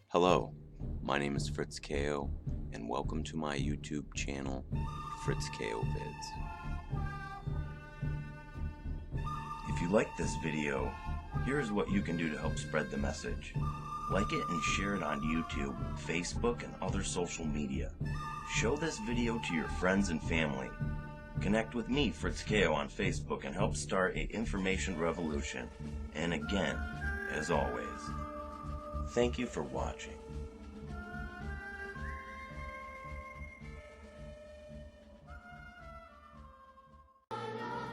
Hello, my name is Fritz KO, and welcome to my YouTube channel, Fritz KO Vids. If you like this video, here's what you can do to help spread the message. Like it and share it on YouTube, Facebook, and other social media. Show this video to your friends and family. Connect with me, Fritz KO, on Facebook and help start an information revolution. And again, as always, thank you for watching.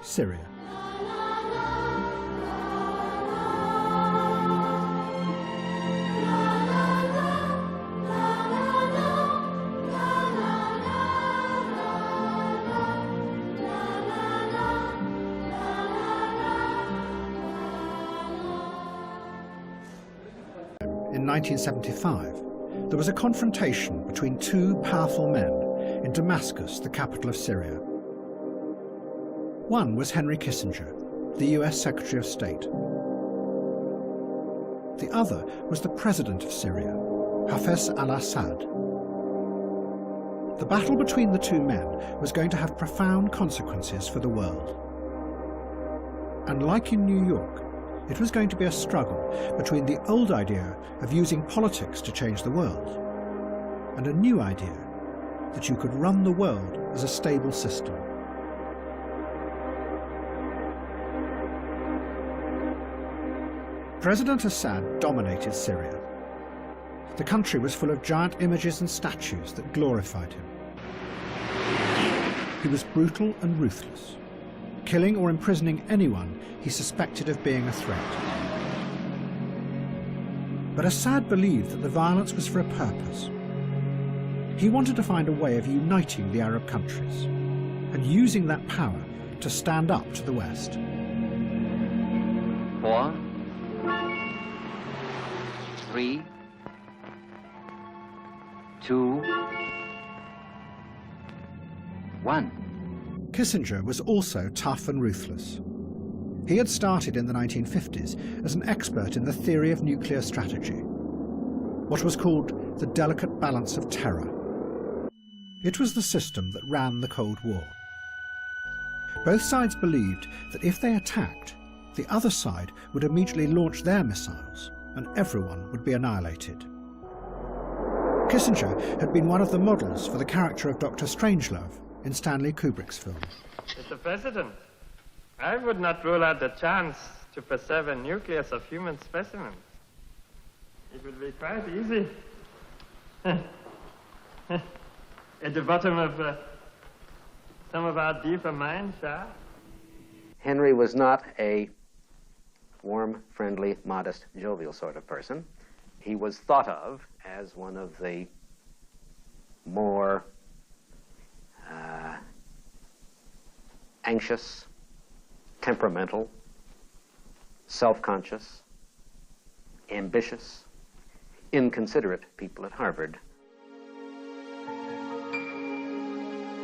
Syria. In 1975, there was a confrontation between two powerful men in Damascus, the capital of Syria. One was Henry Kissinger, the US Secretary of State. The other was the President of Syria, Hafez al-Assad. The battle between the two men was going to have profound consequences for the world. And like in New York, it was going to be a struggle between the old idea of using politics to change the world and a new idea that you could run the world as a stable system. President Assad dominated Syria. The country was full of giant images and statues that glorified him. He was brutal and ruthless, killing or imprisoning anyone he suspected of being a threat. But Assad believed that the violence was for a purpose. He wanted to find a way of uniting the Arab countries and using that power to stand up to the West. 4, 3, 2, 1. Kissinger was also tough and ruthless. He had started in the 1950s as an expert in the theory of nuclear strategy, what was called the delicate balance of terror. It was the system that ran the Cold War. Both sides believed that if they attacked, the other side would immediately launch their missiles and everyone would be annihilated. Kissinger had been one of the models for the character of Dr. Strangelove in Stanley Kubrick's film. Mr. President, I would not rule out the chance to preserve a nucleus of human specimens. It would be quite easy. At the bottom of some of our deeper mine shafts. Henry was not a warm, friendly, modest, jovial sort of person. He was thought of as one of the more anxious, temperamental, self-conscious, ambitious, inconsiderate people at Harvard.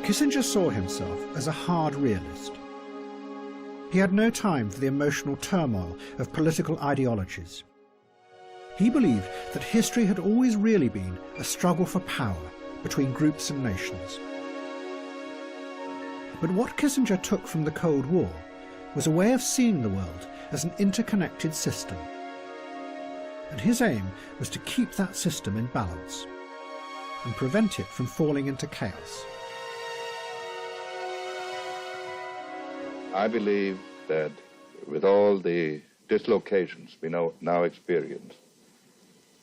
Kissinger saw himself as a hard realist. He had no time for the emotional turmoil of political ideologies. He believed that history had always really been a struggle for power between groups and nations. But what Kissinger took from the Cold War was a way of seeing the world as an interconnected system. And his aim was to keep that system in balance and prevent it from falling into chaos. I believe that with all the dislocations we now experience,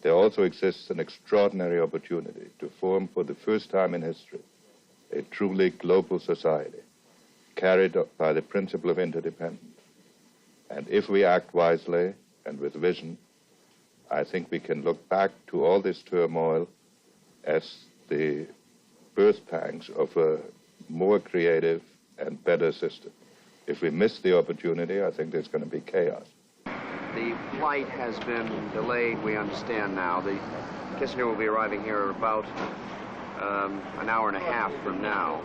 there also exists an extraordinary opportunity to form for the first time in history a truly global society, carried by the principle of interdependence. And if we act wisely and with vision, I think we can look back to all this turmoil as the birth pangs of a more creative and better system. If we miss the opportunity, I think there's going to be chaos. The flight has been delayed, we understand now. The Kissinger will be arriving here about an hour and a half from now.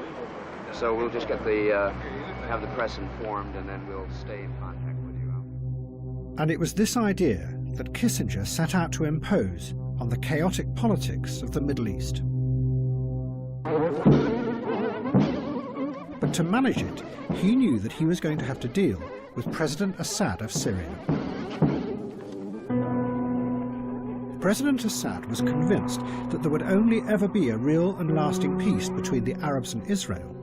So we'll just get have the press informed, and then we'll stay in contact with you. And it was this idea that Kissinger set out to impose on the chaotic politics of the Middle East. But to manage it, he knew that he was going to have to deal with President Assad of Syria. President Assad was convinced that there would only ever be a real and lasting peace between the Arabs and Israel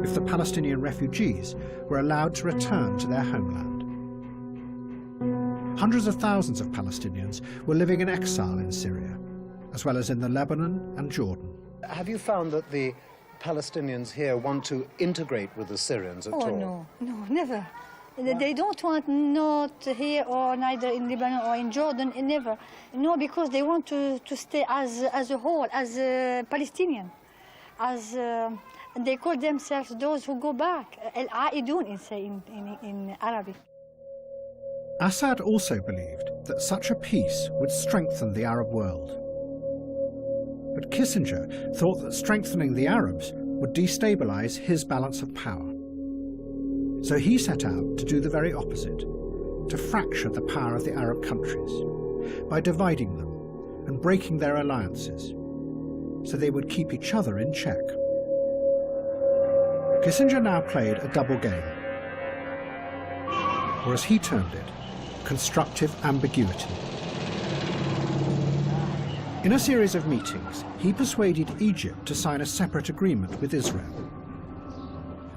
if the Palestinian refugees were allowed to return to their homeland. Hundreds of thousands of Palestinians were living in exile in Syria, as well as in the Lebanon and Jordan. Have you found that the Palestinians here want to integrate with the Syrians at all? Oh, no, never. They don't want, not here or neither in Lebanon or in Jordan, never. No, because they want to stay as a whole, as a Palestinian. They call themselves those who go back, al-Aidun in Arabic. Assad also believed that such a peace would strengthen the Arab world. But Kissinger thought that strengthening the Arabs would destabilize his balance of power. So he set out to do the very opposite, to fracture the power of the Arab countries by dividing them and breaking their alliances, so they would keep each other in check. Kissinger now played a double game, or as he termed it, constructive ambiguity. In a series of meetings, he persuaded Egypt to sign a separate agreement with Israel.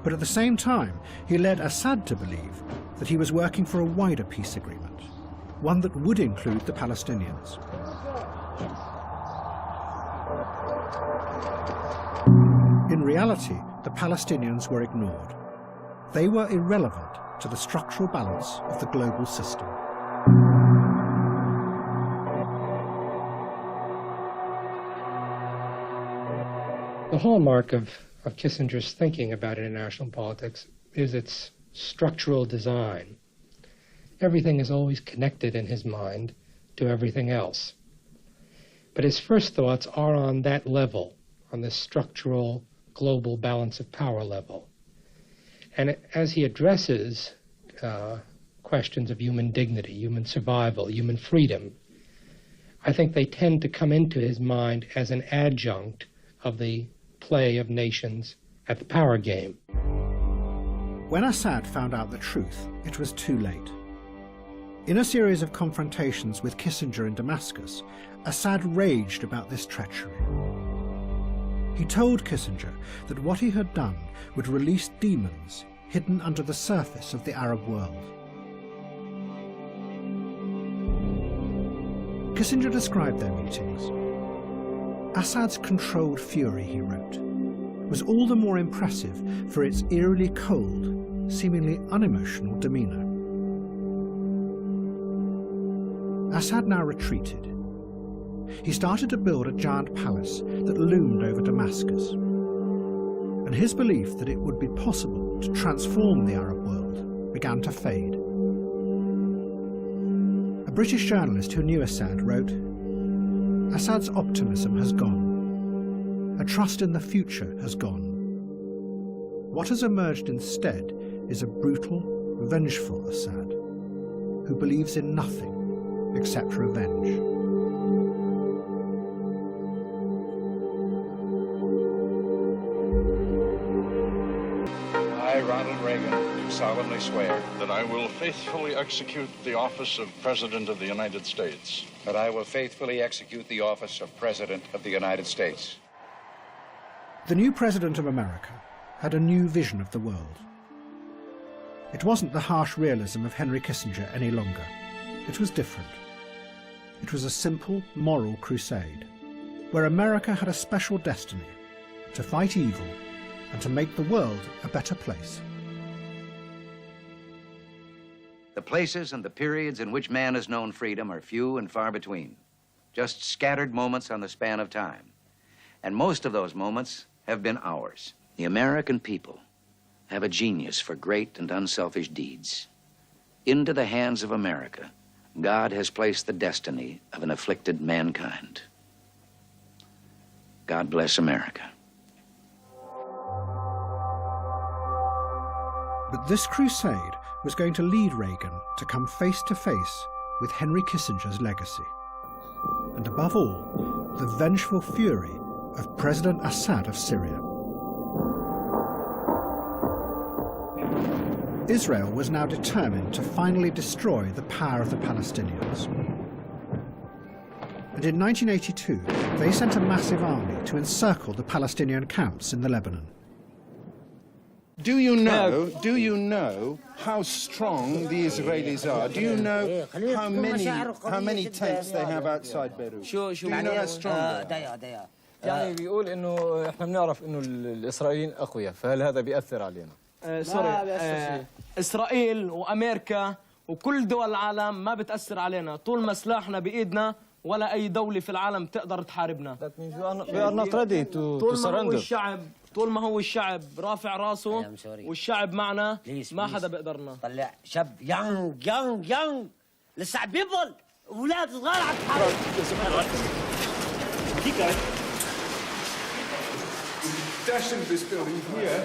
But at the same time, he led Assad to believe that he was working for a wider peace agreement, one that would include the Palestinians. In reality, the Palestinians were ignored. They were irrelevant to the structural balance of the global system. The hallmark of Kissinger's thinking about international politics is its structural design. Everything is always connected in his mind to everything else. But his first thoughts are on that level, on the structural global balance of power level. And as he addresses questions of human dignity, human survival, human freedom, I think they tend to come into his mind as an adjunct of the play of nations at the power game. When Assad found out the truth, it was too late. In a series of confrontations with Kissinger in Damascus, Assad raged about this treachery. He told Kissinger that what he had done would release demons hidden under the surface of the Arab world. Kissinger described their meetings. Assad's controlled fury, he wrote, was all the more impressive for its eerily cold, seemingly unemotional demeanor. Assad now retreated. He started to build a giant palace that loomed over Damascus, and his belief that it would be possible to transform the Arab world began to fade. A British journalist who knew Assad wrote, "Assad's optimism has gone. A trust in the future has gone. What has emerged instead is a brutal, vengeful Assad, who believes in nothing except revenge." I, Ronald Reagan, do solemnly swear that I will faithfully execute the office of President of the United States. That I will faithfully execute the office of President of the United States. The new President of America had a new vision of the world. It wasn't the harsh realism of Henry Kissinger any longer. It was different. It was a simple moral crusade, where America had a special destiny to fight evil and to make the world a better place. The places and the periods in which man has known freedom are few and far between, just scattered moments on the span of time. And most of those moments have been ours. The American people have a genius for great and unselfish deeds. Into the hands of America, God has placed the destiny of an afflicted mankind. God bless America. But this crusade was going to lead Reagan to come face to face with Henry Kissinger's legacy. and above all, the vengeful fury of President Assad of Syria. Israel was now determined to finally destroy the power of the Palestinians. And in 1982, they sent a massive army to encircle the Palestinian camps in the Lebanon. Do you know how strong the Israelis are? Do you know how many tanks they have outside Beirut? Do you know how strong they are? يعني بيقول انه احنا بنعرف انه الاسرائيليين اقوياء، فهل هذا بيأثر علينا؟ اسرائيل وامريكا وكل دول العالم ما بتأثر علينا طول ما سلاحنا بايدنا، ولا اي دولة في العالم تقدر تحاربنا. We are not ready to surrender. طول ما هو الشعب رافع راسه والشعب معنا ما حدا بيقدرنا. طلع شاب يانج لسه بيبل اولاد صغار على الحرب. Dashed into this building here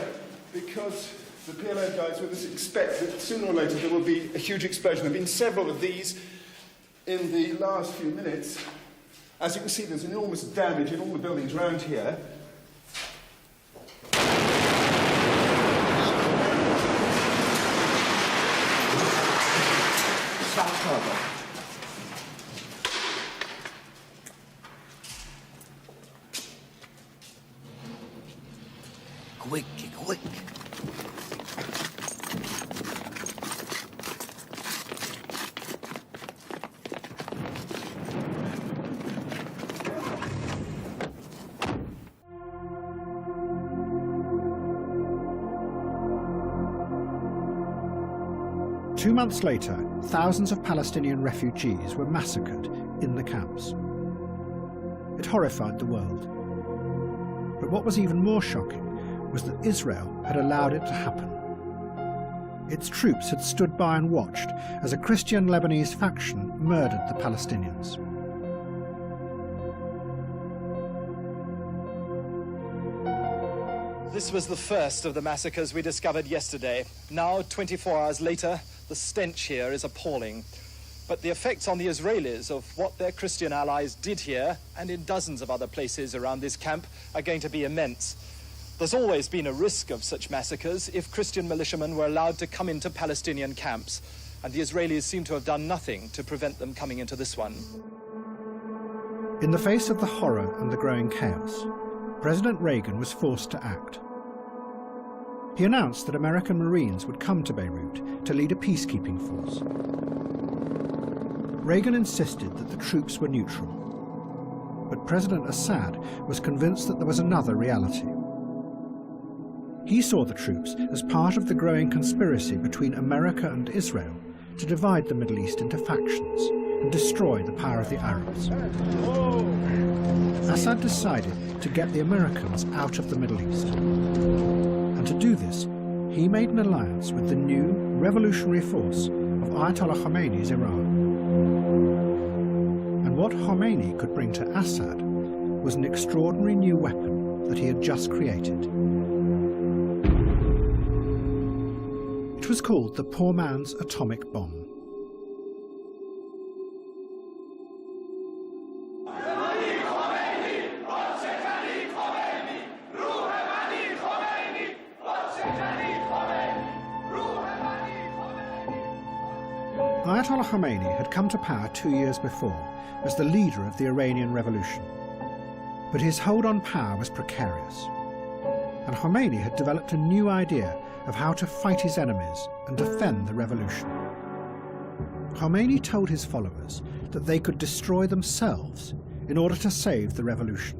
because the PLO guys with us expect that sooner or later there will be a huge explosion. There have been several of these in the last few minutes. As you can see, there's enormous damage in all the buildings around here. Quick. 2 months later, thousands of Palestinian refugees were massacred in the camps. It horrified the world. But what was even more shocking was that Israel had allowed it to happen. Its troops had stood by and watched as a Christian Lebanese faction murdered the Palestinians. This was the first of the massacres we discovered yesterday. Now, 24 hours later, the stench here is appalling. But the effects on the Israelis of what their Christian allies did here and in dozens of other places around this camp are going to be immense. There's always been a risk of such massacres if Christian militiamen were allowed to come into Palestinian camps, and the Israelis seem to have done nothing to prevent them coming into this one. In the face of the horror and the growing chaos, President Reagan was forced to act. He announced that American Marines would come to Beirut to lead a peacekeeping force. Reagan insisted that the troops were neutral, but President Assad was convinced that there was another reality. He saw the troops as part of the growing conspiracy between America and Israel to divide the Middle East into factions and destroy the power of the Arabs. Assad decided to get the Americans out of the Middle East. And to do this, he made an alliance with the new revolutionary force of Ayatollah Khomeini's Iran. And what Khomeini could bring to Assad was an extraordinary new weapon that he had just created. It was called the poor man's atomic bomb. Ayatollah Khomeini had come to power 2 years before as the leader of the Iranian Revolution. But his hold on power was precarious. And Khomeini had developed a new idea of how to fight his enemies and defend the revolution. Khomeini told his followers that they could destroy themselves in order to save the revolution,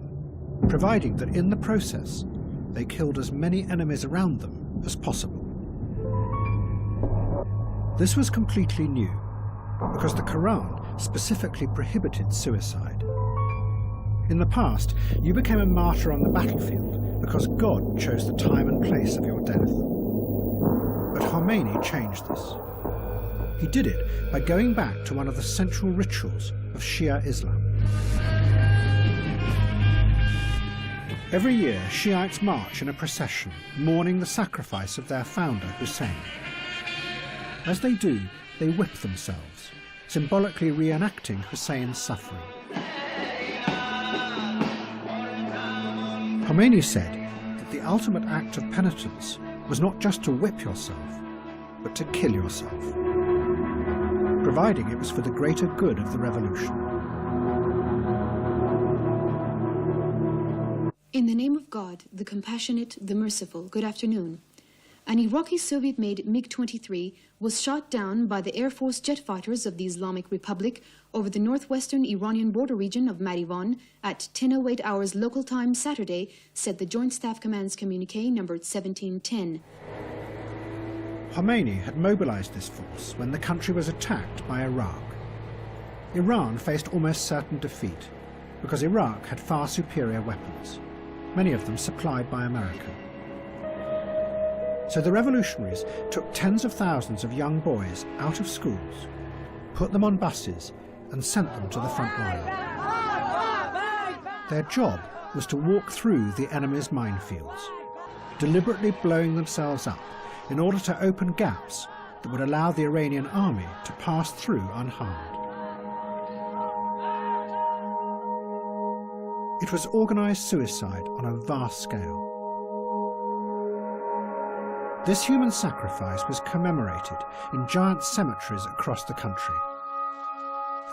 providing that in the process they killed as many enemies around them as possible. This was completely new, because the Quran specifically prohibited suicide. In the past, you became a martyr on the battlefield because God chose the time and place of your death. But Khomeini changed this. He did it by going back to one of the central rituals of Shia Islam. Every year, Shiites march in a procession, mourning the sacrifice of their founder, Hussein. As they do, they whip themselves, symbolically reenacting Hussein's suffering. Khomeini said that the ultimate act of penitence was not just to whip yourself, but to kill yourself, providing it was for the greater good of the revolution. In the name of God, the compassionate, the merciful, good afternoon. An Iraqi Soviet-made MiG-23 was shot down by the Air Force jet fighters of the Islamic Republic over the northwestern Iranian border region of Marivan at 10:08 hours local time Saturday, said the Joint Staff Command's communique numbered 1710. Khomeini had mobilized this force when the country was attacked by Iraq. Iran faced almost certain defeat because Iraq had far superior weapons, many of them supplied by America. So the revolutionaries took tens of thousands of young boys out of schools, put them on buses and sent them to the front line. Their job was to walk through the enemy's minefields, deliberately blowing themselves up in order to open gaps that would allow the Iranian army to pass through unharmed. It was organized suicide on a vast scale. This human sacrifice was commemorated in giant cemeteries across the country.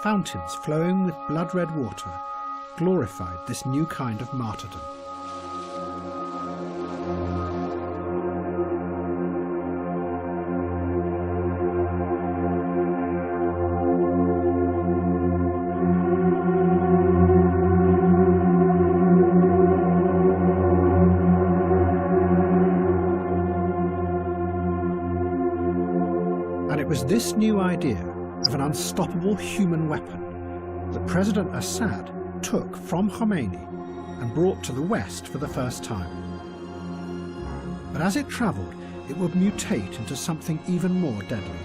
Fountains flowing with blood-red water glorified this new kind of martyrdom. It was this new idea of an unstoppable human weapon that President Assad took from Khomeini and brought to the West for the first time. But as it travelled, it would mutate into something even more deadly.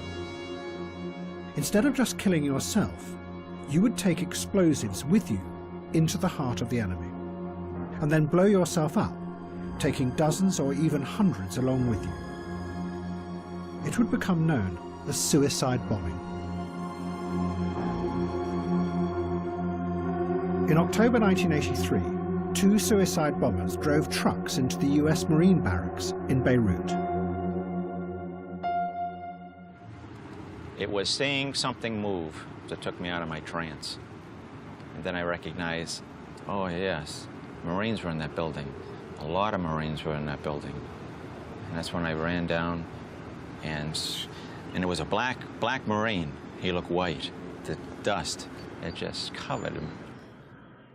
Instead of just killing yourself, you would take explosives with you into the heart of the enemy, and then blow yourself up, taking dozens or even hundreds along with you. It would become known as suicide bombing. In October 1983, 2 suicide bombers drove trucks into the US Marine barracks in Beirut. It was seeing something move that took me out of my trance. And then I recognized, oh yes, Marines were in that building. A lot of Marines were in that building. And that's when I ran down, and it was a black Marine. He looked white. The dust, it just covered him.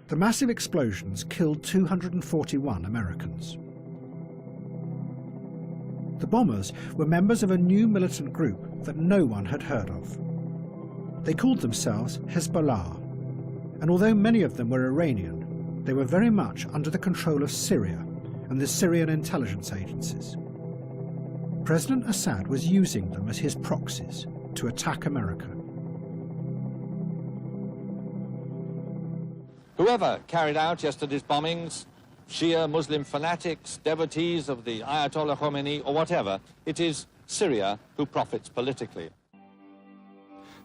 The massive explosions killed 241 Americans. The bombers were members of a new militant group that no one had heard of. They called themselves Hezbollah, and although many of them were Iranian, they were very much under the control of Syria and the Syrian intelligence agencies. President Assad was using them as his proxies to attack America. Whoever carried out yesterday's bombings, Shia Muslim fanatics, devotees of the Ayatollah Khomeini, or whatever, it is Syria who profits politically.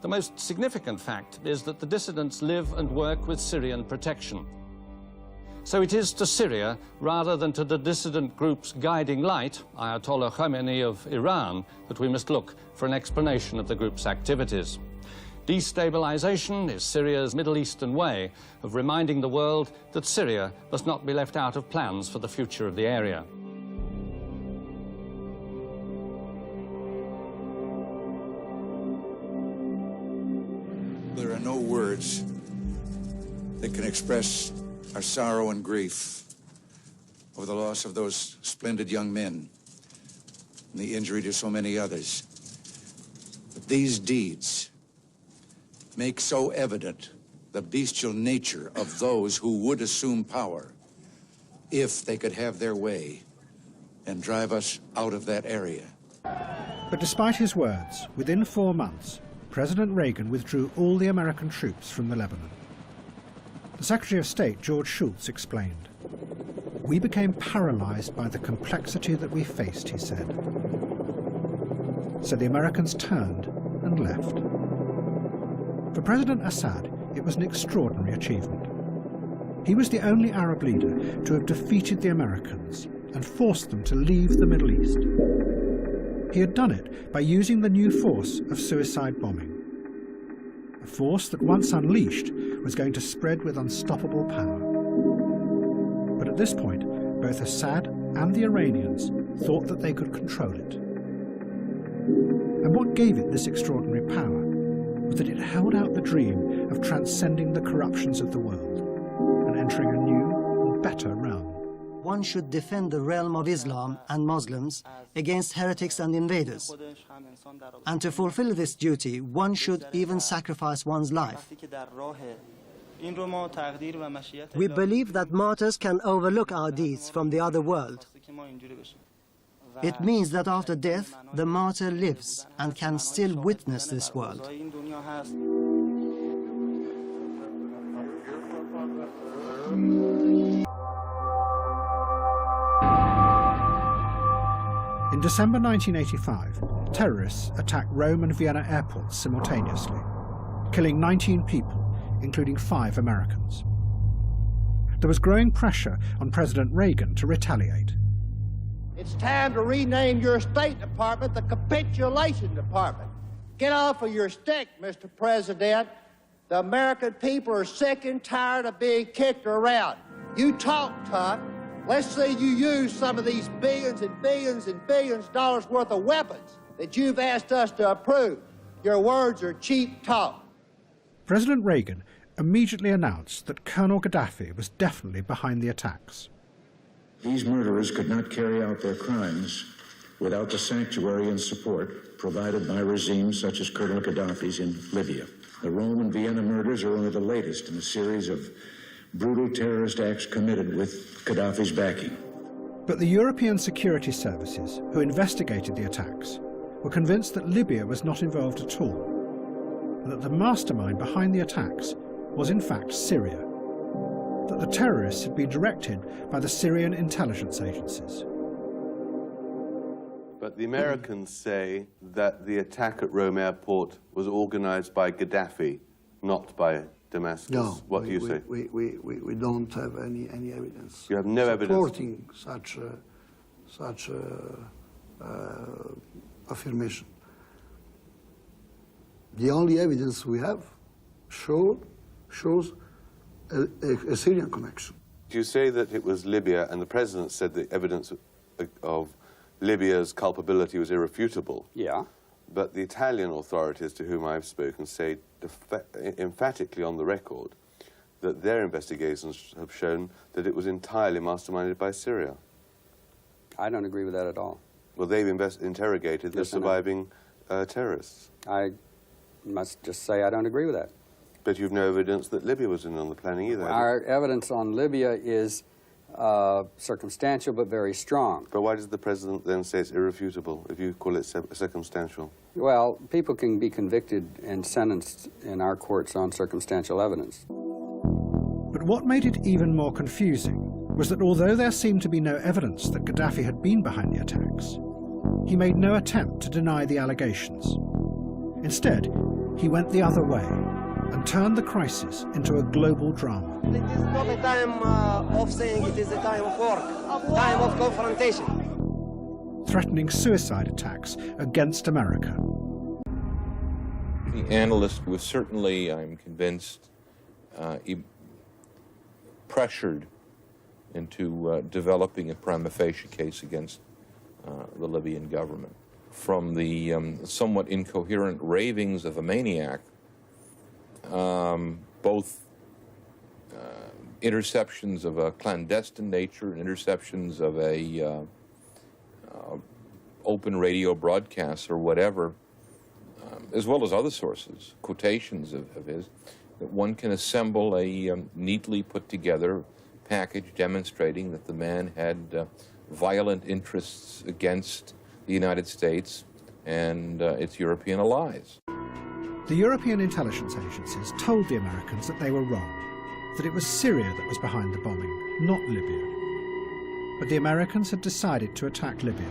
The most significant fact is that the dissidents live and work with Syrian protection. So it is to Syria, rather than to the dissident group's guiding light, Ayatollah Khomeini of Iran, that we must look for an explanation of the group's activities. Destabilization is Syria's Middle Eastern way of reminding the world that Syria must not be left out of plans for the future of the area. There are no words that can express our sorrow and grief over the loss of those splendid young men and the injury to so many others. But these deeds make so evident the bestial nature of those who would assume power if they could have their way and drive us out of that area. But despite his words, within 4 months, President Reagan withdrew all the American troops from the Lebanon. The Secretary of State, George Shultz, explained, "We became paralyzed by the complexity that we faced," he said. So the Americans turned and left. For President Assad, it was an extraordinary achievement. He was the only Arab leader to have defeated the Americans and forced them to leave the Middle East. He had done it by using the new force of suicide bombing, a force that once unleashed was going to spread with unstoppable power. But at this point, both Assad and the Iranians thought that they could control it. And what gave it this extraordinary power was that it held out the dream of transcending the corruptions of the world and entering a new and better realm. One should defend the realm of Islam and Muslims against heretics and invaders. And to fulfill this duty, one should even sacrifice one's life. We believe that martyrs can overlook our deeds from the other world. It means that after death, the martyr lives and can still witness this world. In December 1985, terrorists attacked Rome and Vienna airports simultaneously, killing 19 people, including 5 Americans. There was growing pressure on President Reagan to retaliate. It's time to rename your State Department the Capitulation Department. Get off of your stick, Mr. President. The American people are sick and tired of being kicked around. You talk tough. Let's see you use some of these billions and billions and billions of dollars worth of weapons that you've asked us to approve. Your words are cheap talk. President Reagan immediately announced that Colonel Gaddafi was definitely behind the attacks. These murderers could not carry out their crimes without the sanctuary and support provided by regimes such as Colonel Gaddafi's in Libya. The Rome and Vienna murders are only the latest in a series of brutal terrorist acts committed with Gaddafi's backing. But the European security services, who investigated the attacks, were convinced that Libya was not involved at all, and that the mastermind behind the attacks was in fact Syria, that the terrorists had been directed by the Syrian intelligence agencies. But the Americans say that the attack at Rome airport was organized by Gaddafi, not by Damascus. No. What do you say? We don't have any evidence. You have no evidence supporting such affirmation. The only evidence we have shows a Syrian connection. Do you say that it was Libya, and the president said the evidence of Libya's culpability was irrefutable? Yeah. But the Italian authorities to whom I've spoken say emphatically on the record that their investigations have shown that it was entirely masterminded by Syria. I don't agree with that at all. Well, they've interrogated the surviving terrorists. I must just say I don't agree with that. But you've no evidence that Libya was in on the planning either. Our evidence on Libya is circumstantial but very strong. But why does the president then say it's irrefutable if you call it circumstantial? Well, people can be convicted and sentenced in our courts on circumstantial evidence. But what made it even more confusing was that although there seemed to be no evidence that Gaddafi had been behind the attacks, he made no attempt to deny the allegations. Instead, he went the other way and turned the crisis into a global drama. It is not a time of saying it is a time of work, time of confrontation. Threatening suicide attacks against America. The analyst was certainly, I'm convinced, pressured into developing a prima facie case against the Libyan government. From the somewhat incoherent ravings of a maniac, both interceptions of a clandestine nature and interceptions of a open radio broadcasts or whatever, as well as other sources, quotations of his, that one can assemble a neatly put together package demonstrating that the man had violent interests against the United States and its European allies. The European intelligence agencies told the Americans that they were wrong, that it was Syria that was behind the bombing, not Libya. But the Americans had decided to attack Libya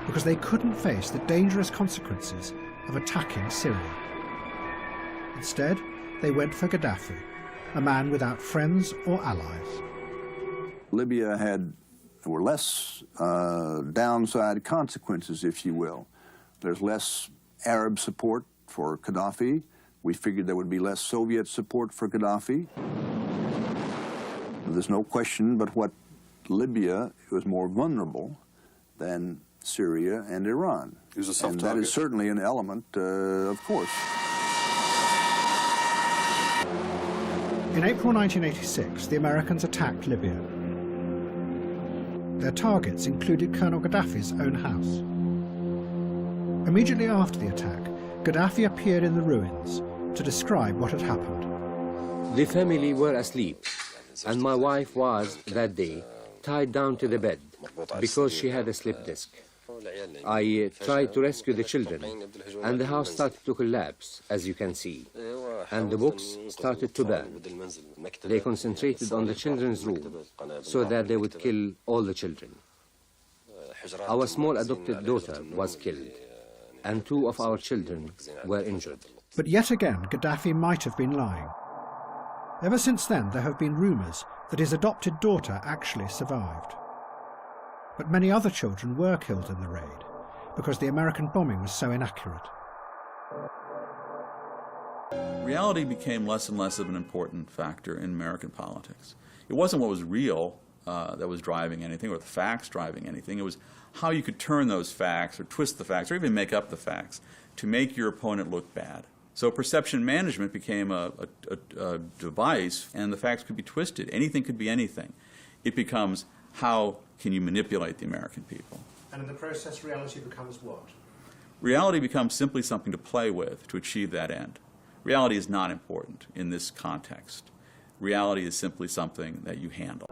because they couldn't face the dangerous consequences of attacking Syria. Instead, they went for Gaddafi, a man without friends or allies. Libya were less downside consequences, if you will. There's less Arab support for Gaddafi. We figured there would be less Soviet support for Gaddafi. There's no question but what Libya was more vulnerable than Syria and Iran. It was a soft and target. That is certainly an element, of course. In April 1986, the Americans attacked Libya. Their targets included Colonel Gaddafi's own house. Immediately after the attack, Gaddafi appeared in the ruins to describe what had happened. The family were asleep, and my wife was, that day, tied down to the bed because she had a slip disc. I tried to rescue the children, and the house started to collapse, as you can see, and the books started to burn. They concentrated on the children's room so that they would kill all the children. Our small adopted daughter was killed, and 2 of our children were injured. But yet again, Gaddafi might have been lying. Ever since then, there have been rumours that his adopted daughter actually survived. But many other children were killed in the raid because the American bombing was so inaccurate. Reality became less and less of an important factor in American politics. It wasn't what was real that was driving anything, or the facts driving anything. It was how you could turn those facts, or twist the facts, or even make up the facts to make your opponent look bad. So perception management became a device, and the facts could be twisted. Anything could be anything. It becomes, how can you manipulate the American people? And in the process, reality becomes what? Reality becomes simply something to play with to achieve that end. Reality is not important in this context. Reality is simply something that you handle.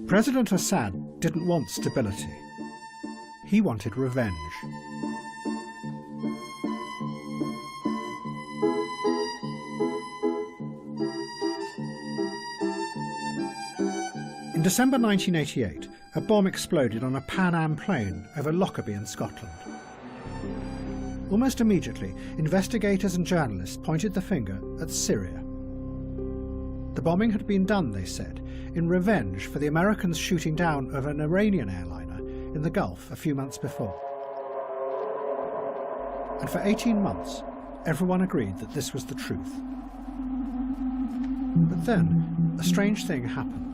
President Assad didn't want stability. He wanted revenge. In December 1988, a bomb exploded on a Pan Am plane over Lockerbie in Scotland. Almost immediately, investigators and journalists pointed the finger at Syria. The bombing had been done, they said, in revenge for the Americans shooting down of an Iranian airliner in the Gulf a few months before. And for 18 months, everyone agreed that this was the truth. But then, a strange thing happened.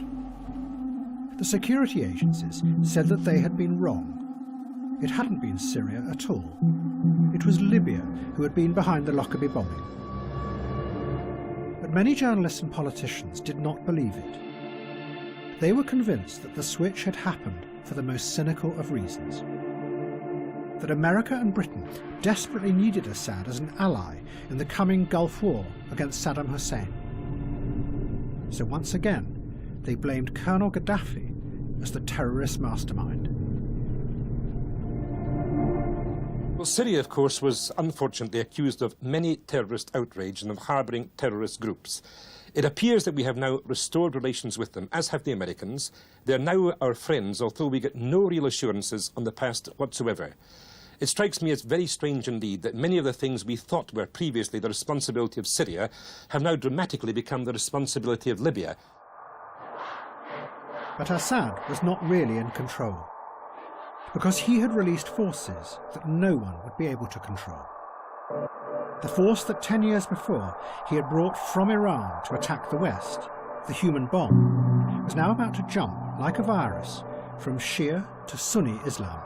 The security agencies said that they had been wrong. It hadn't been Syria at all. It was Libya who had been behind the Lockerbie bombing. But many journalists and politicians did not believe it. They were convinced that the switch had happened for the most cynical of reasons. That America and Britain desperately needed Assad as an ally in the coming Gulf War against Saddam Hussein. So once again, they blamed Colonel Gaddafi as the terrorist mastermind. Well, Syria, of course, was unfortunately accused of many terrorist outrage and of harbouring terrorist groups. It appears that we have now restored relations with them, as have the Americans. They're now our friends, although we get no real assurances on the past whatsoever. It strikes me as very strange indeed that many of the things we thought were previously the responsibility of Syria have now dramatically become the responsibility of Libya. But Assad was not really in control, because he had released forces that no one would be able to control. The force that 10 years before he had brought from Iran to attack the West, the human bomb, was now about to jump, like a virus, from Shia to Sunni Islam.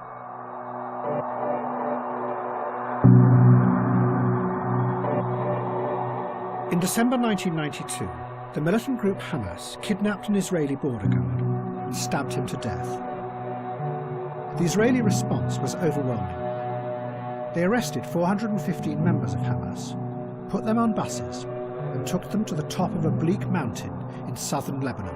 In December 1992, the militant group Hamas kidnapped an Israeli border guard and stabbed him to death. The Israeli response was overwhelming. They arrested 415 members of Hamas, put them on buses, and took them to the top of a bleak mountain in southern Lebanon.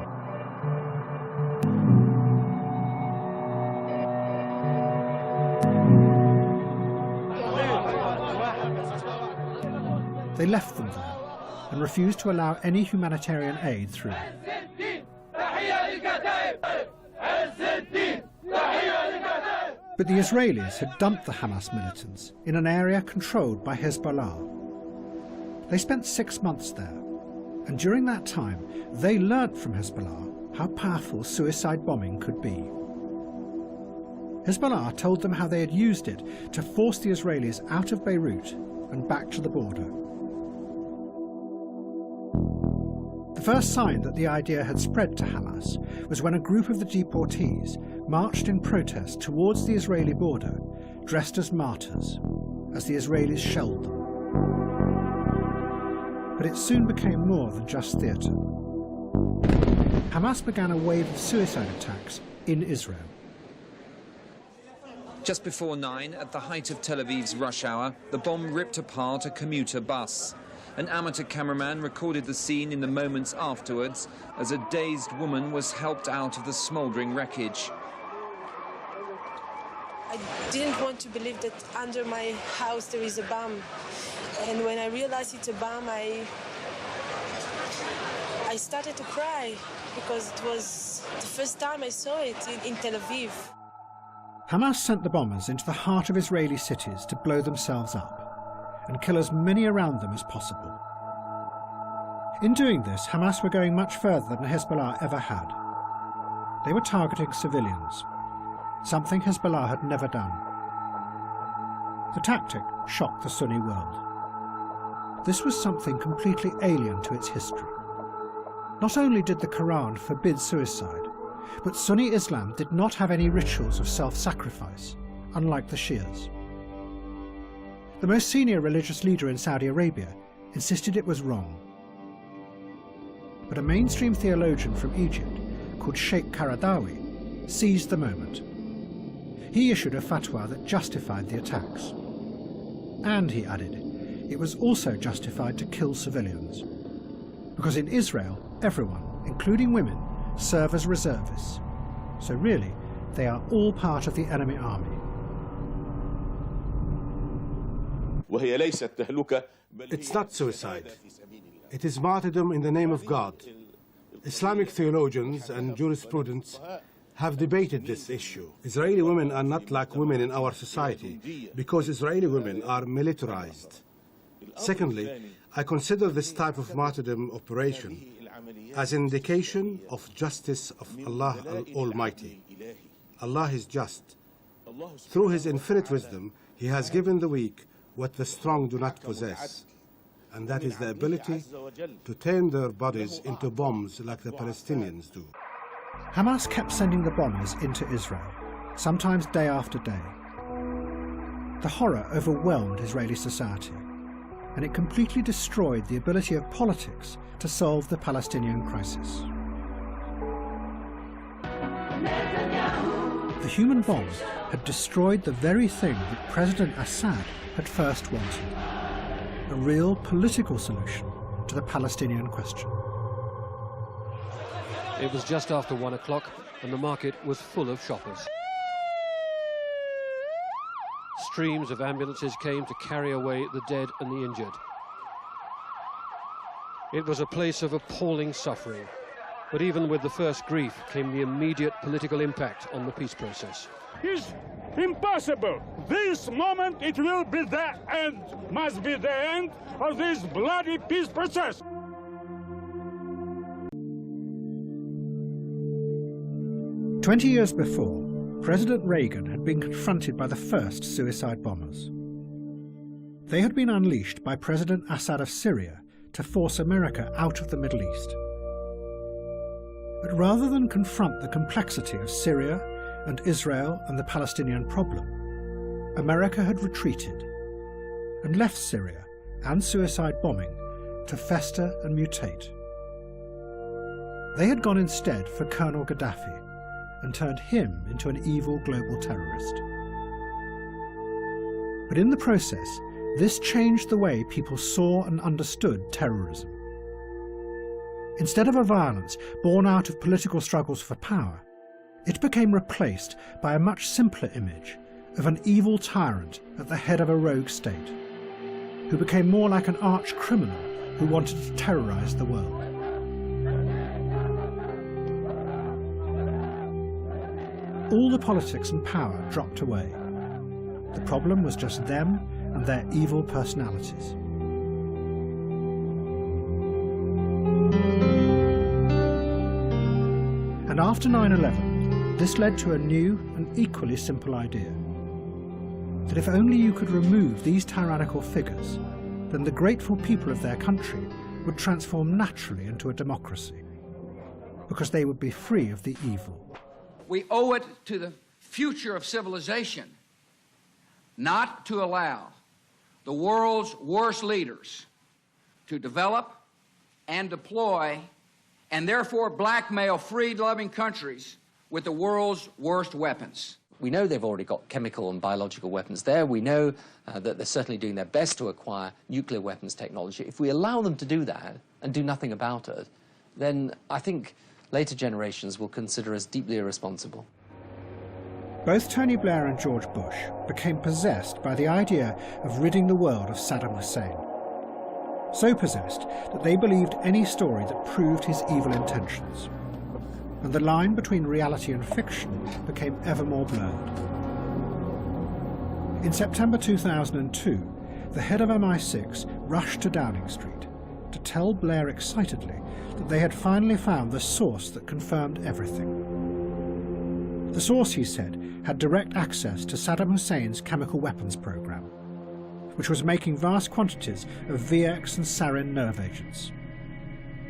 They left them there and refused to allow any humanitarian aid through. But the Israelis had dumped the Hamas militants in an area controlled by Hezbollah. They spent 6 months there, and during that time they learnt from Hezbollah how powerful suicide bombing could be. Hezbollah told them how they had used it to force the Israelis out of Beirut and back to the border. The first sign that the idea had spread to Hamas was when a group of the deportees marched in protest towards the Israeli border, dressed as martyrs, as the Israelis shelled them. But it soon became more than just theatre. Hamas began a wave of suicide attacks in Israel. Just before 9, at the height of Tel Aviv's rush hour, the bomb ripped apart a commuter bus. An amateur cameraman recorded the scene in the moments afterwards as a dazed woman was helped out of the smouldering wreckage. I didn't want to believe that under my house there is a bomb. And when I realized it's a bomb, I started to cry because it was the first time I saw it in Tel Aviv. Hamas sent the bombers into the heart of Israeli cities to blow themselves up and kill as many around them as possible. In doing this, Hamas were going much further than Hezbollah ever had. They were targeting civilians, something Hezbollah had never done. The tactic shocked the Sunni world. This was something completely alien to its history. Not only did the Quran forbid suicide, but Sunni Islam did not have any rituals of self-sacrifice, unlike the Shias. The most senior religious leader in Saudi Arabia insisted it was wrong. But a mainstream theologian from Egypt, called Sheikh Qaradawi, seized the moment. He issued a fatwa that justified the attacks. And, he added, it was also justified to kill civilians. Because in Israel, everyone, including women, serve as reservists. So really, they are all part of the enemy army. It's not suicide. It is martyrdom in the name of God. Islamic theologians and jurisprudents have debated this issue. Israeli women are not like women in our society because Israeli women are militarized. Secondly, I consider this type of martyrdom operation as an indication of justice of Allah Almighty. Allah is just. Through His infinite wisdom, He has given the weak what the strong do not possess, and that is the ability to turn their bodies into bombs like the Palestinians do. Hamas kept sending the bombers into Israel, sometimes day after day. The horror overwhelmed Israeli society, and it completely destroyed the ability of politics to solve the Palestinian crisis. The human bomb had destroyed the very thing that President Assad had first wanted, a real political solution to the Palestinian question. It was just after 1 o'clock and the market was full of shoppers. Streams of ambulances came to carry away the dead and the injured. It was a place of appalling suffering, but even with the first grief came the immediate political impact on the peace process. It's impossible. This moment it will be the end, must be the end of this bloody peace process. "20 years before, President Reagan had been confronted by the first suicide bombers. They had been unleashed by President Assad of Syria to force America out of the Middle East. But rather than confront the complexity of Syria and Israel and the Palestinian problem, America had retreated and left Syria and suicide bombing to fester and mutate. They had gone instead for Colonel Gaddafi and turned him into an evil global terrorist. But in the process, this changed the way people saw and understood terrorism. Instead of a violence born out of political struggles for power, it became replaced by a much simpler image of an evil tyrant at the head of a rogue state, who became more like an arch-criminal who wanted to terrorize the world. all the politics and power dropped away. The problem was just them and their evil personalities. And after 9/11, this led to a new and equally simple idea. That if only you could remove these tyrannical figures, then the grateful people of their country would transform naturally into a democracy, because they would be free of the evil. We owe it to the future of civilization not to allow the world's worst leaders to develop and deploy and therefore blackmail freed-loving countries with the world's worst weapons. We know they've already got chemical and biological weapons there. We know that they're certainly doing their best to acquire nuclear weapons technology. If we allow them to do that and do nothing about it, then I think later generations will consider us deeply irresponsible. Both Tony Blair and George Bush became possessed by the idea of ridding the world of Saddam Hussein. So possessed that they believed any story that proved his evil intentions. And the line between reality and fiction became ever more blurred. In September 2002, the head of MI6 rushed to Downing Street to tell Blair excitedly that they had finally found the source that confirmed everything. The source, he said, had direct access to Saddam Hussein's chemical weapons program, which was making vast quantities of VX and sarin nerve agents.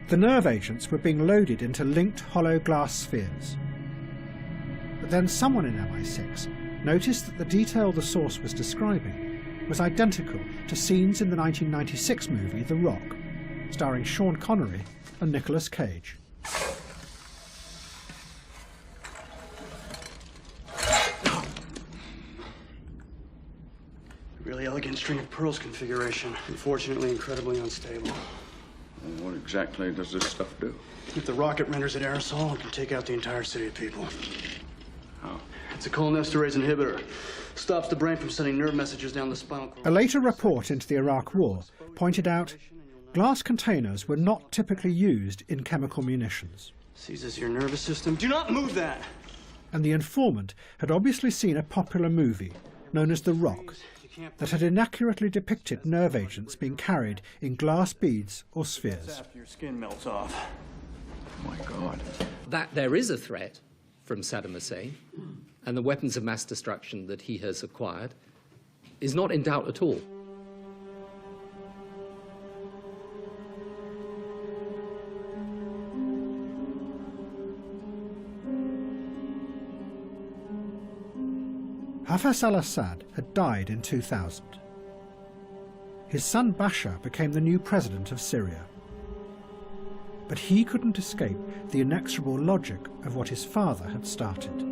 The nerve agents were being loaded into linked hollow glass spheres. But then someone in MI6 noticed that the detail the source was describing was identical to scenes in the 1996 movie The Rock, starring Sean Connery and Nicolas Cage. Really elegant string of pearls configuration. Unfortunately, incredibly unstable. Well, what exactly does this stuff do? If the rocket renders it aerosol, it can take out the entire city of people. How? It's a cholinesterase inhibitor. Stops the brain from sending nerve messages down the spinal cord. A later report into the Iraq War pointed out glass containers were not typically used in chemical munitions. Seizes your nervous system. Do not move that! And the informant had obviously seen a popular movie known as The Rock that had inaccurately depicted nerve agents being carried in glass beads or spheres. After your skin melts off. Oh my God. That there is a threat from Saddam Hussein and the weapons of mass destruction that he has acquired is not in doubt at all. Hafez al-Assad had died in 2000. His son Bashar became the new president of Syria. But he couldn't escape the inexorable logic of what his father had started.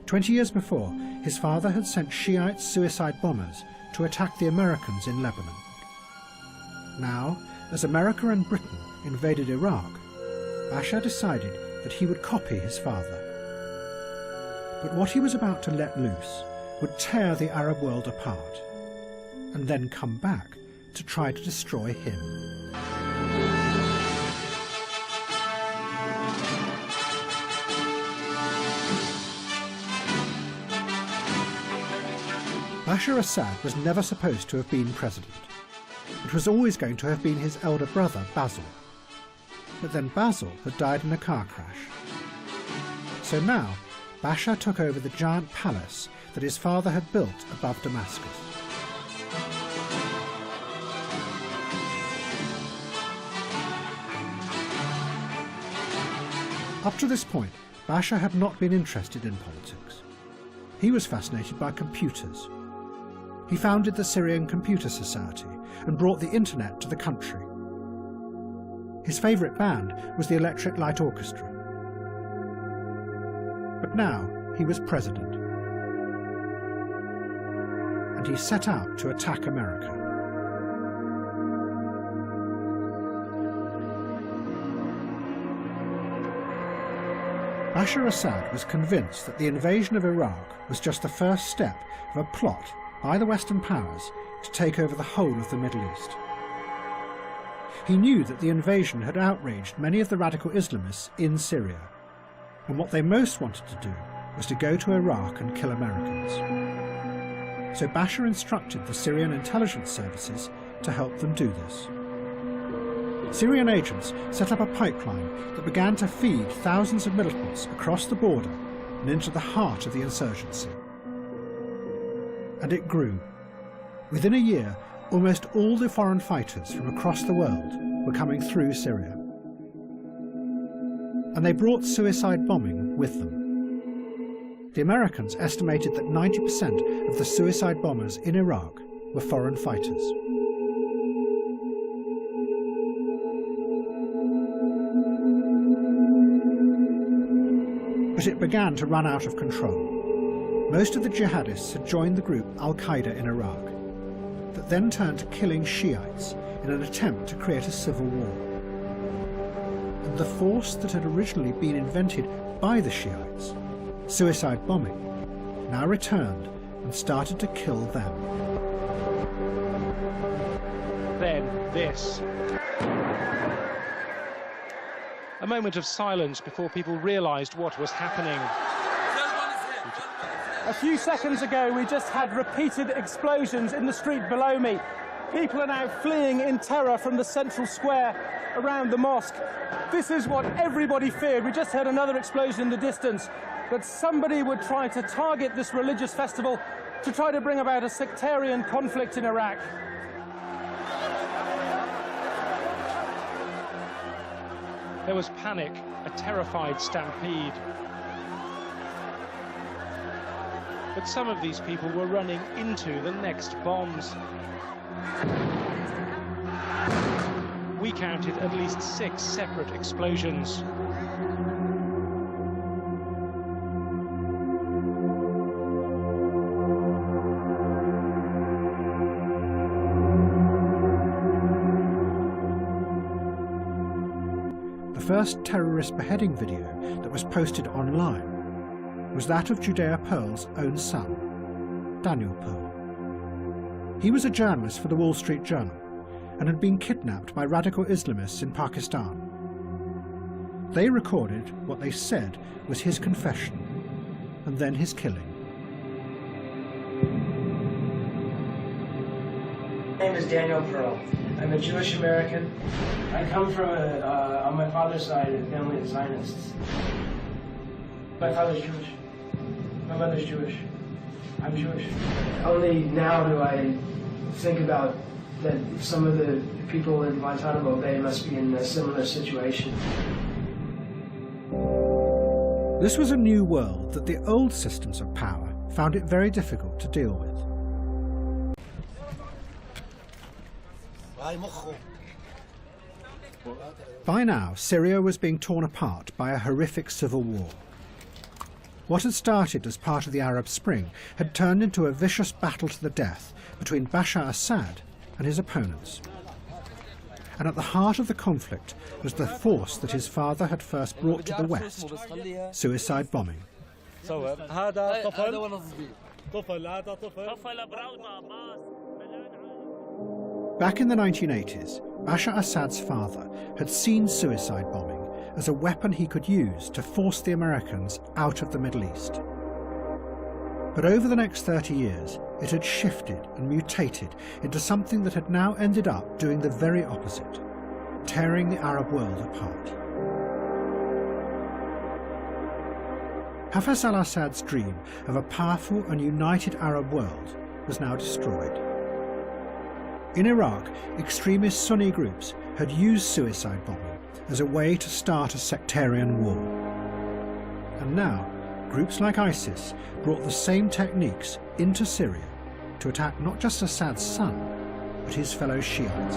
20 years before, his father had sent Shiite suicide bombers to attack the Americans in Lebanon. Now, as America and Britain invaded Iraq, Bashar decided that he would copy his father. But what he was about to let loose would tear the Arab world apart, and then come back to try to destroy him. Bashar Assad was never supposed to have been president. It was always going to have been his elder brother, Basil. But then Basil had died in a car crash. So now, Bashar took over the giant palace that his father had built above Damascus. Up to this point, Bashar had not been interested in politics. He was fascinated by computers. He founded the Syrian Computer Society and brought the internet to the country. His favourite band was the Electric Light Orchestra. But now he was president, and he set out to attack America. Bashar Assad was convinced that the invasion of Iraq was just the first step of a plot by the Western powers to take over the whole of the Middle East. He knew that the invasion had outraged many of the radical Islamists in Syria, And what they most wanted to do was to go to Iraq and kill Americans. So Bashar instructed the Syrian intelligence services to help them do this. Syrian agents set up a pipeline that began to feed thousands of militants across the border and into the heart of the insurgency. And it grew. Within a year, almost all the foreign fighters from across the world were coming through Syria. And they brought suicide bombing with them. The Americans estimated that 90% of the suicide bombers in Iraq were foreign fighters. But it began to run out of control. Most of the jihadists had joined the group Al-Qaeda in Iraq, that then turned to killing Shiites in an attempt to create a civil war. And the force that had originally been invented by the Shiites, suicide bombing, now returned and started to kill them. Then this. A moment of silence before people realised what was happening. A few seconds ago, we just had repeated explosions in the street below me. People are now fleeing in terror from the central square around the mosque. This is what everybody feared. We just heard another explosion in the distance, that somebody would try to target this religious festival to try to bring about a sectarian conflict in Iraq. There was panic, a terrified stampede. But some of these people were running into the next bombs. We counted at least 6 separate explosions. The first terrorist beheading video that was posted online was that of Judea Pearl's own son, Daniel Pearl. He was a journalist for the Wall Street Journal and had been kidnapped by radical Islamists in Pakistan. They recorded what they said was his confession and then his killing. My name is Daniel Pearl. I'm a Jewish American. I come from, on my father's side, a family of Zionists. My father's Jewish. My mother's Jewish. I'm Jewish. Only now do I think about that some of the people in Guantanamo Bay must be in a similar situation. This was a new world that the old systems of power found it very difficult to deal with. By now, Syria was being torn apart by a horrific civil war. What had started as part of the Arab Spring had turned into a vicious battle to the death between Bashar Assad and his opponents. And at the heart of the conflict was the force that his father had first brought to the West, suicide bombing. Back in the 1980s, Bashar Assad's father had seen suicide bombing as a weapon he could use to force the Americans out of the Middle East. But over the next 30 years, it had shifted and mutated into something that had now ended up doing the very opposite, tearing the Arab world apart. Hafez al-Assad's dream of a powerful and united Arab world was now destroyed. In Iraq, extremist Sunni groups had used suicide bombing as a way to start a sectarian war. And now, groups like ISIS brought the same techniques into Syria to attack not just Assad's son, but his fellow Shiites.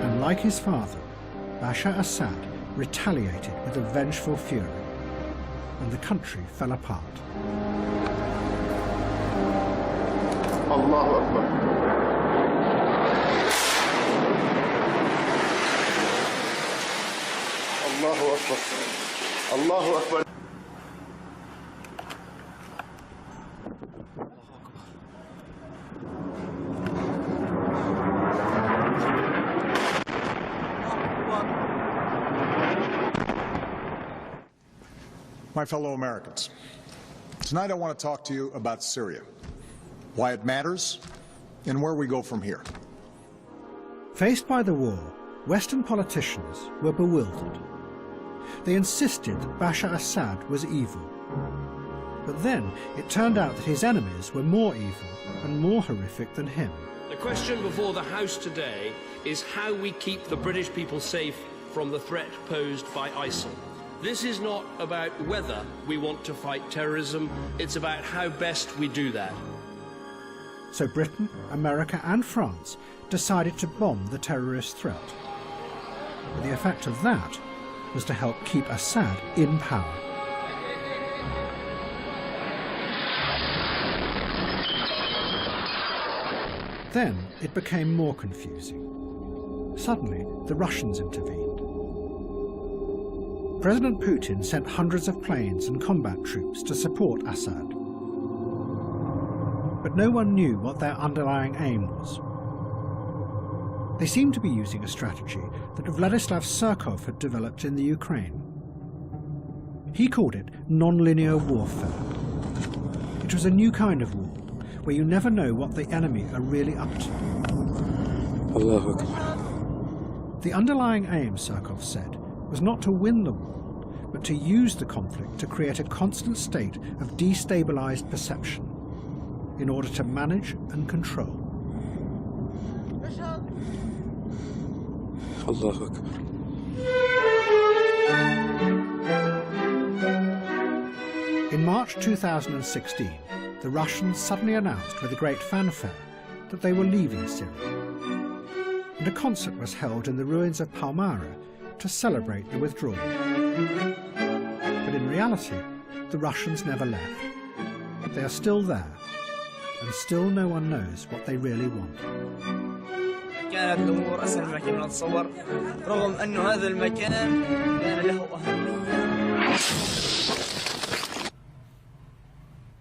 And like his father, Bashar Assad retaliated with a vengeful fury, and the country fell apart. Allahu Akbar. Allahu Akbar. Allahu Akbar. My fellow Americans, tonight I want to talk to you about Syria, why it matters, and where we go from here. Faced by the war, Western politicians were bewildered. They insisted that Bashar Assad was evil. But then it turned out that his enemies were more evil and more horrific than him. The question before the House today is how we keep the British people safe from the threat posed by ISIL. This is not about whether we want to fight terrorism, it's about how best we do that. So Britain, America and France decided to bomb the terrorist threat. But the effect of that was to help keep Assad in power. Then it became more confusing. Suddenly, the Russians intervened. President Putin sent hundreds of planes and combat troops to support Assad. But no one knew what their underlying aim was. They seemed to be using a strategy that Vladislav Surkov had developed in the Ukraine. He called it non-linear warfare. It was a new kind of war, where you never know what the enemy are really up to. Allahu Akbar. The underlying aim, Surkov said, was not to win the war, but to use the conflict to create a constant state of destabilized perception in order to manage and control. Allahu Akbar. In March 2016, the Russians suddenly announced with a great fanfare that they were leaving Syria. And a concert was held in the ruins of Palmyra to celebrate the withdrawal. But in reality, the Russians never left. They are still there, and still no one knows what they really want. كانت الأمور أسهل ما كنا نتصور رغم أن هذا المكان كان له أهمية.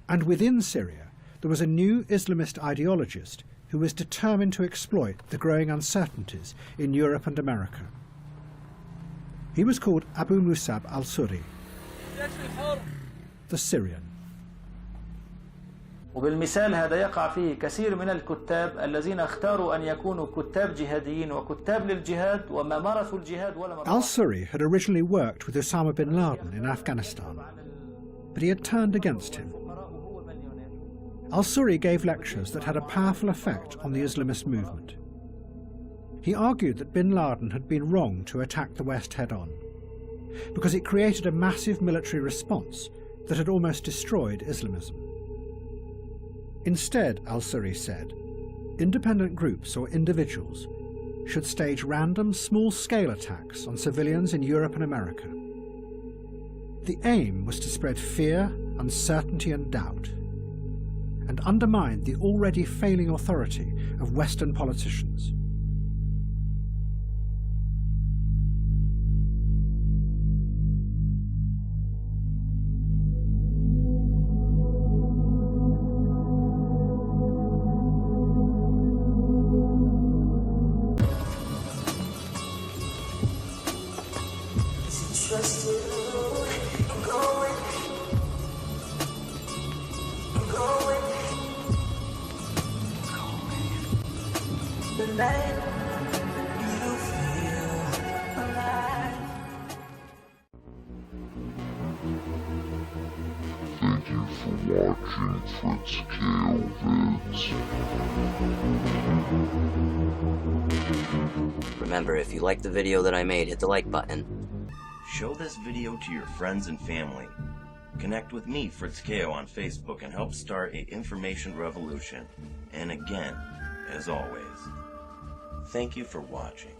And within Syria, there was a new Islamist ideologist who was determined to exploit the growing uncertainties in Europe and America. He was called Abu Musab al-Suri, the Syrian. وبالمثال هذا يقع فيه كثير من الكتاب الذين اختاروا أن يكونوا كتاب جهاديين وكتاب للجهاد وما مارسوا الجهاد ولا Al-Suri had originally worked with Osama bin Laden in Afghanistan, but he had turned against him. Al-Suri gave lectures that had a powerful effect on the Islamist movement. He argued that bin Laden had been wrong to attack the West head-on, because it created a massive military response that had almost destroyed Islamism. Instead, al-Suri said, independent groups or individuals should stage random small-scale attacks on civilians in Europe and America. The aim was to spread fear, uncertainty and doubt, and undermine the already failing authority of Western politicians. Thank you for watching Fritz Kale Vids. Remember, if you liked the video that I made, hit the like button. Show this video to your friends and family. Connect with me, Fritz Kao, on Facebook and help start an information revolution. And again, as always, thank you for watching.